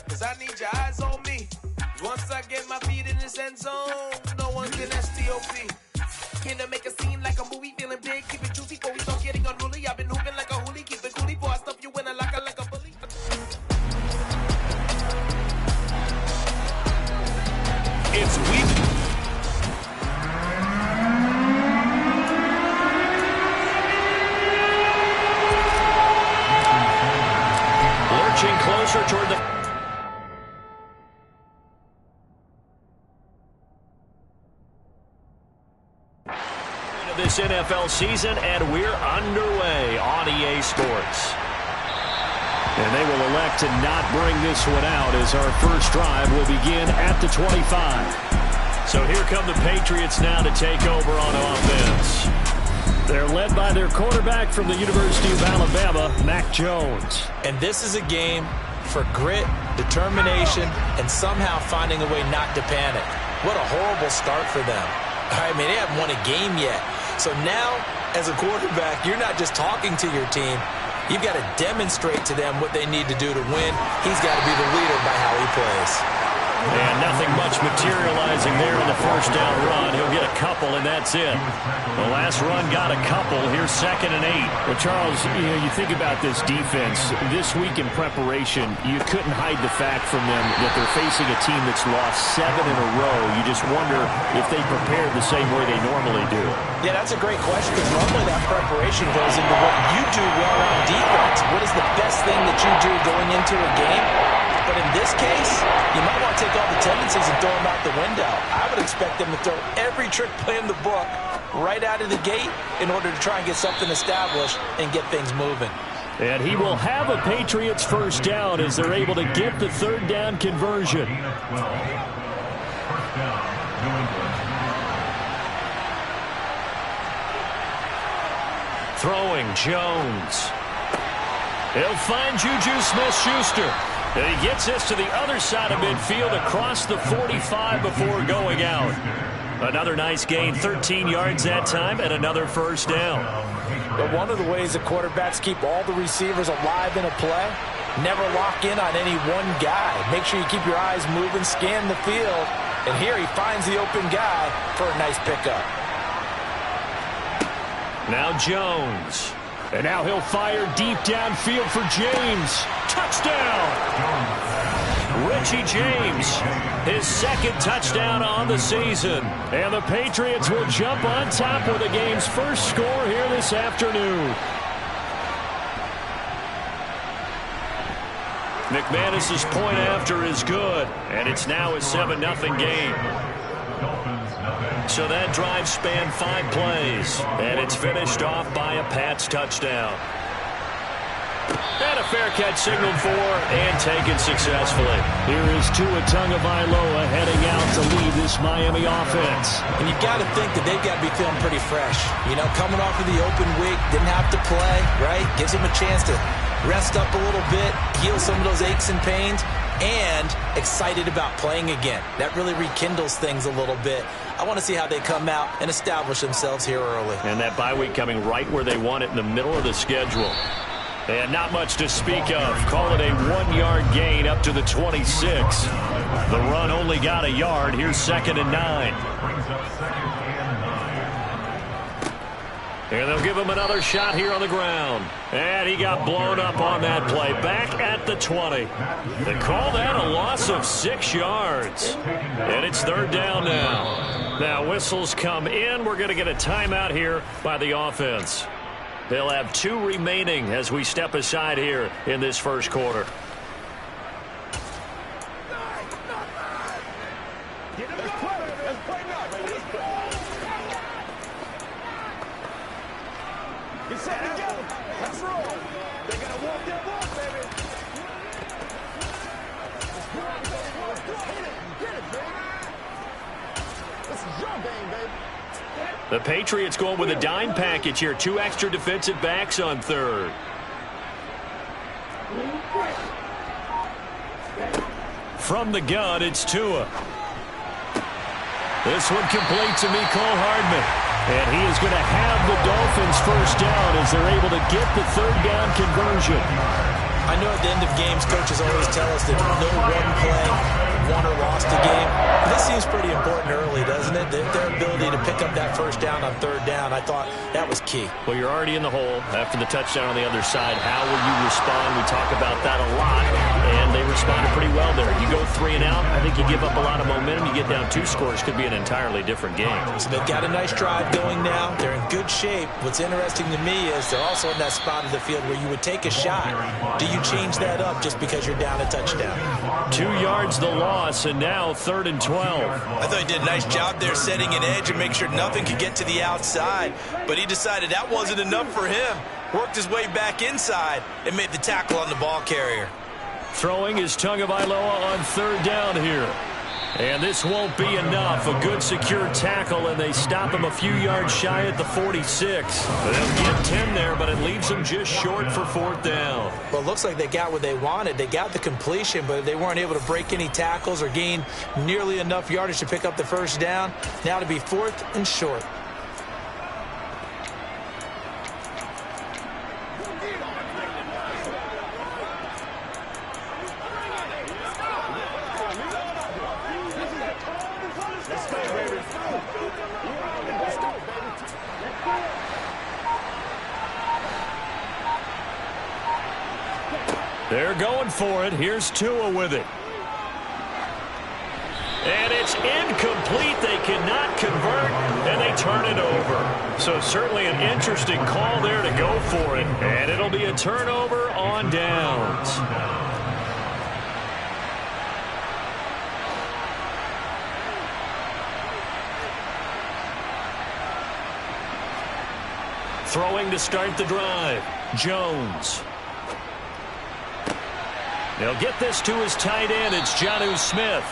cause I need your eyes on me. Once I get my feet in this end zone, no one can STOP. Can I make a scene like a movie, feeling big, keep it juicy, before we start getting unruly. I've been hooping like a hoolie, keep it coolie, before I stuff you in a locker like a bully. It's weaving. Lurching closer toward the... this NFL season, and we're underway on EA Sports. And they will elect to not bring this one out as our first drive will begin at the 25. So here come the Patriots now to take over on offense. They're led by their quarterback from the University of Alabama, Mac Jones. And this is a game for grit, determination, and somehow finding a way not to panic. What a horrible start for them. I mean, they haven't won a game yet. So now, as a quarterback, you're not just talking to your team. You've got to demonstrate to them what they need to do to win. He's got to be the leader by how he plays. And nothing much materializing there in the first down run. He'll get a couple, and that's it. The last run got a couple. Here's 2nd and 8. Well, Charles, you think about this defense. This week in preparation, you couldn't hide the fact from them that they're facing a team that's lost 7 in a row. You just wonder if they prepared the same way they normally do. Yeah, that's a great question, because normally that preparation goes into what you do well on defense. What is the best thing that you do going into a game? But in this case, you might want to take all the tendencies and throw them out the window. I would expect them to throw every trick play in the book right out of the gate in order to try and get something established and get things moving. And he will have a Patriots first down as they're able to get the 3rd down conversion. Throwing Jones. He'll find Juju Smith-Schuster. And he gets this to the other side of midfield across the 45 before going out. Another nice gain, 13 yards that time, and another first down. But one of the ways that quarterbacks keep all the receivers alive in a play, never lock in on any one guy. Make sure you keep your eyes moving, scan the field. And here he finds the open guy for a nice pickup. Now Jones. And now he'll fire deep downfield for James. Touchdown! Richie James, his 2nd touchdown on the season. And the Patriots will jump on top with the game's first score here this afternoon. McManus's point after is good, and it's now a 7-0 game. So that drive spanned 5 plays, and it's finished off by a Pats touchdown. And a fair catch signaled for and taken successfully. Here is Tua Tagovailoa heading out to lead this Miami offense. And you've got to think that they've got to be feeling pretty fresh. You know, coming off of the open week, didn't have to play, right? Gives them a chance to rest up a little bit, heal some of those aches and pains, and excited about playing again. That really rekindles things a little bit. I want to see how they come out and establish themselves here early. And that bye week coming right where they want it, in the middle of the schedule. And not much to speak of. Call it a 1-yard gain up to the 26. The run only got a yard. Here's 2nd and 9. And they'll give him another shot here on the ground. And he got blown up on that play. Back at the 20. They call that a loss of 6 yards. And it's 3rd down now. Now whistles come in. We're going to get a timeout here by the offense. They'll have 2 remaining as we step aside here in this first quarter. The Patriots going with a dime package here. 2 extra defensive backs on 3rd. From the gun, it's Tua. This one complete to Mecole Hardman. And he is going to have the Dolphins first down as they're able to get the 3rd down conversion. I know at the end of games, coaches always tell us that no one play won or lost a game. But this seems pretty important early, doesn't it? Their ability to pick up that first down on third down, I thought that was key. Well, you're already in the hole after the touchdown on the other side. How will you respond? We talk about that a lot, and they responded pretty well there. You go 3 and out, I think you give up a lot of momentum. You get down 2 scores, could be an entirely different game. So they've got a nice drive going now. They're in good shape. What's interesting to me is they're also in that spot of the field where you would take a shot. Do you change that up just because you're down a touchdown? 2 yards the loss, and now 3rd and 12. I thought he did a nice job there setting an edge and make sure nothing could get to the outside. But he decided that wasn't enough for him. Worked his way back inside and made the tackle on the ball carrier. Throwing is Tagovailoa on 3rd down here. And this won't be enough. A good secure tackle, and they stop him a few yards shy at the 46. They'll get 10 there, but it leaves them just short for 4th down. Well, it looks like they got what they wanted. They got the completion, but they weren't able to break any tackles or gain nearly enough yardage to pick up the first down. Now to be 4th and short. They're going for it. Here's Tua with it. And it's incomplete. They cannot convert, and they turn it over. So certainly an interesting call there to go for it. And it'll be a turnover on downs. Throwing to start the drive. Jones. They'll get this to his tight end. It's Jonnu Smith.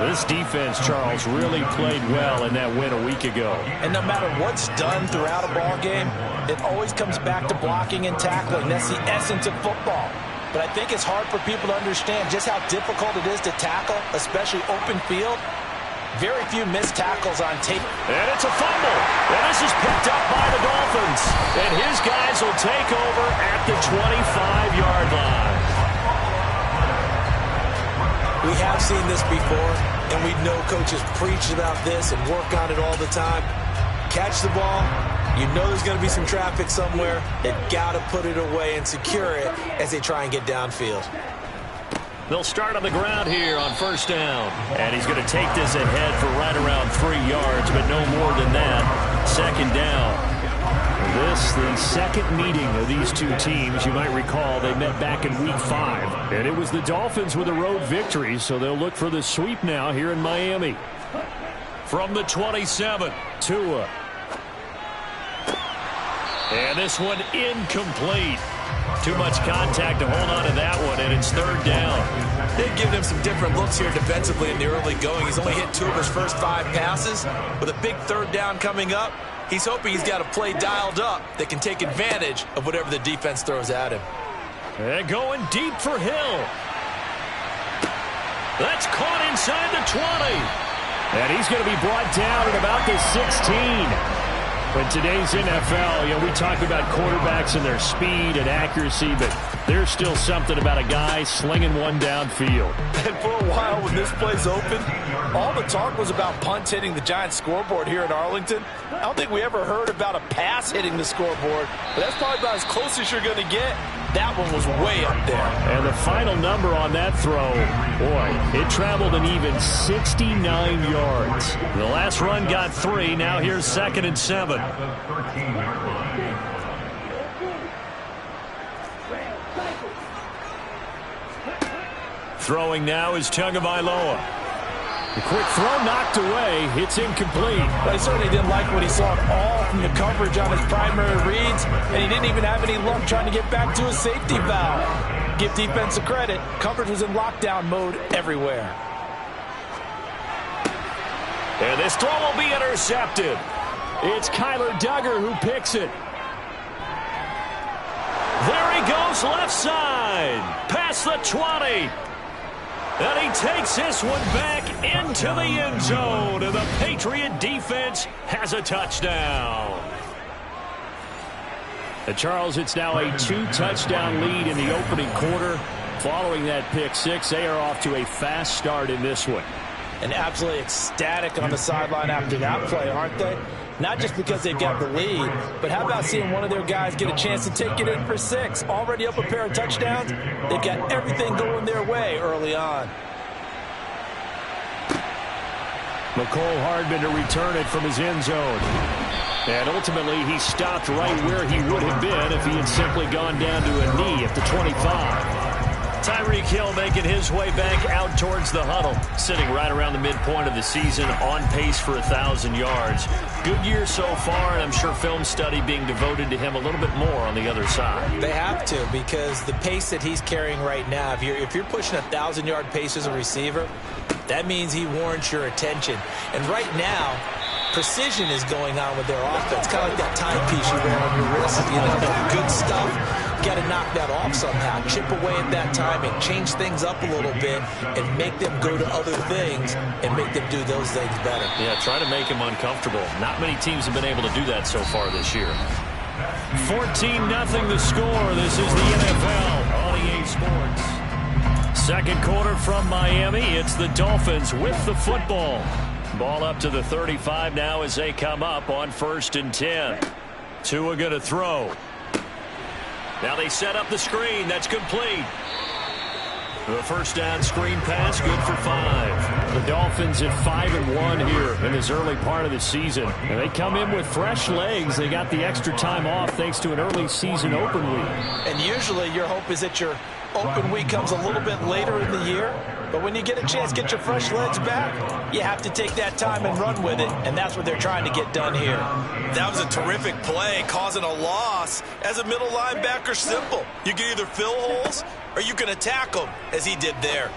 This defense, Charles, really played well in that win a week ago. And no matter what's done throughout a ball game, it always comes back to blocking and tackling. That's the essence of football. But I think it's hard for people to understand just how difficult it is to tackle, especially open field. Very few missed tackles on tape. And it's a fumble. And this is picked up by the Dolphins. And his guys will take over at the 25-yard line. We have seen this before, and we know coaches preach about this and work on it all the time. Catch the ball. You know there's going to be some traffic somewhere. They've got to put it away and secure it as they try and get downfield. They'll start on the ground here on 1st down. And he's going to take this ahead for right around 3 yards, but no more than that. 2nd down. This, the second meeting of these two teams. You might recall they met back in Week 5. And it was the Dolphins with a road victory, so they'll look for the sweep now here in Miami. From the 27, Tua. And this one incomplete. Too much contact to hold on to that one, and it's 3rd down. They've given him some different looks here defensively in the early going. He's only hit 2 of his first 5 passes. With a big 3rd down coming up, he's hoping he's got a play dialed up that can take advantage of whatever the defense throws at him. And going deep for Hill. That's caught inside the 20. And he's going to be brought down at about the 16. In today's NFL, we talk about quarterbacks and their speed and accuracy, but there's still something about a guy slinging one downfield. And for a while, when this play's open, all the talk was about punts hitting the Giants scoreboard here in Arlington. I don't think we ever heard about a pass hitting the scoreboard, but that's probably about as close as you're going to get. That one was way up there. And the final number on that throw, boy, it traveled an even 69 yards. The last run got 3. Now here's 2nd and 7. Throwing now is Tagovailoa. The quick throw knocked away. It's incomplete. But he certainly didn't like what he saw at all from the coverage on his primary reads, and he didn't even have any luck trying to get back to his safety valve. Give defense a credit. Coverage was in lockdown mode everywhere. And this throw will be intercepted. It's Kyler Duggar who picks it. There he goes left side. Past the 20. And he takes this one back into the end zone. And the Patriot defense has a touchdown. Charles, it's now a 2-touchdown lead in the opening quarter. Following that pick six, they are off to a fast start in this one. And absolutely ecstatic on the sideline after that play, aren't they? Not just because they've got the lead, but how about seeing one of their guys get a chance to take it in for six? Already up a pair of touchdowns. They've got everything going their way early on. McCole Hardman to return it from his end zone. And ultimately, he stopped right where he would have been if he had simply gone down to a knee at the 25. Tyreek Hill making his way back out towards the huddle, sitting right around the midpoint of the season, on pace for 1,000 yards. Good year so far, and I'm sure film study being devoted to him a little bit more on the other side. They have to, because the pace that he's carrying right now, if you're pushing 1,000-yard pace as a receiver, that means he warrants your attention. And right now, precision is going on with their offense, kind of like that timepiece you wear on your wrist. You know, that good stuff. Got to knock that off somehow. Chip away at that timing, change things up a little bit, and make them go to other things and make them do those things better. Yeah, try to make them uncomfortable. Not many teams have been able to do that so far this year. 14-0 the score. This is the NFL on EA Sports. Second quarter from Miami. It's the Dolphins with the football. Ball up to the 35 now as they come up on 1st and 10. Tua going to throw. Now they set up the screen. That's complete. The first down screen pass, good for 5. The Dolphins at 5-1 here in this early part of the season. And they come in with fresh legs. They got the extra time off thanks to an early season open week. And usually your hope is that your open week comes a little bit later in the year. But when you get a chance to get your fresh legs back, you have to take that time and run with it. And that's what they're trying to get done here. That was a terrific play, causing a loss. As a middle linebacker, simple. You can either fill holes or you can attack them, as he did there.